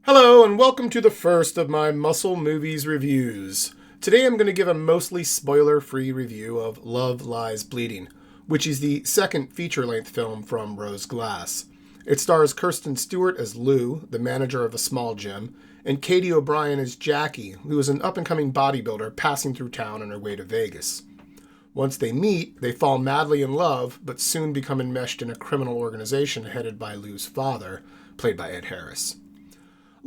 Hello and welcome to the first of my Muscle Movies reviews. Today I'm going to give a mostly spoiler-free review of Love Lies Bleeding, which is the second feature-length film from Rose Glass. It stars Kirsten Stewart as Lou, the manager of a small gym, and Katie O'Brien as Jackie, who is an up-and-coming bodybuilder passing through town on her way to Vegas. Once they meet, they fall madly in love, but soon become enmeshed in a criminal organization headed by Lou's father, played by Ed Harris.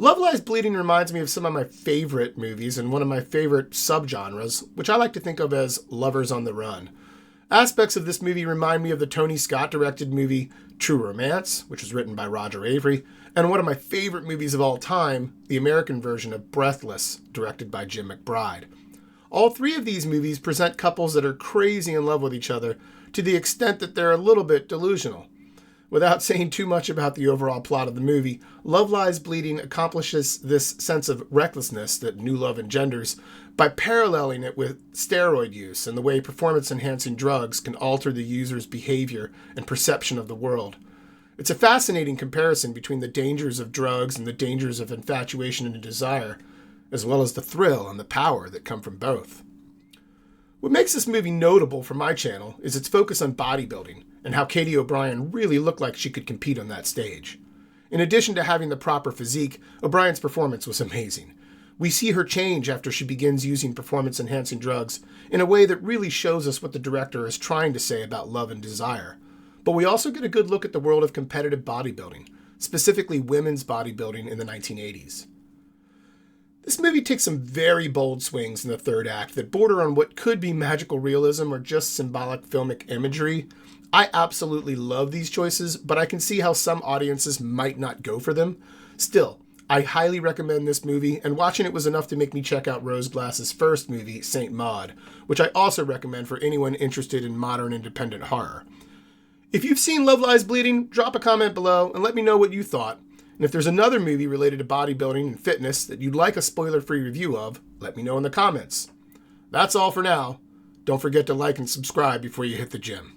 Love Lies Bleeding reminds me of some of my favorite movies and one of my favorite subgenres, which I like to think of as lovers on the run. Aspects of this movie remind me of the Tony Scott-directed movie True Romance, which was written by Roger Avery, and one of my favorite movies of all time, the American version of Breathless, directed by Jim McBride. All three of these movies present couples that are crazy in love with each other to the extent that they're a little bit delusional. Without saying too much about the overall plot of the movie, Love Lies Bleeding accomplishes this sense of recklessness that new love engenders by paralleling it with steroid use and the way performance-enhancing drugs can alter the user's behavior and perception of the world. It's a fascinating comparison between the dangers of drugs and the dangers of infatuation and desire, as well as the thrill and the power that come from both. What makes this movie notable for my channel is its focus on bodybuilding and how Katie O'Brien really looked like she could compete on that stage. In addition to having the proper physique, O'Brien's performance was amazing. We see her change after she begins using performance-enhancing drugs in a way that really shows us what the director is trying to say about love and desire. But we also get a good look at the world of competitive bodybuilding, specifically women's bodybuilding in the 1980s. This movie takes some very bold swings in the third act that border on what could be magical realism or just symbolic filmic imagery. I absolutely love these choices, but I can see how some audiences might not go for them. Still, I highly recommend this movie, and watching it was enough to make me check out Rose Glass's first movie, Saint Maud, which I also recommend for anyone interested in modern independent horror. If you've seen Love Lies Bleeding, drop a comment below and let me know what you thought. And if there's another movie related to bodybuilding and fitness that you'd like a spoiler-free review of, let me know in the comments. That's all for now. Don't forget to like and subscribe before you hit the gym.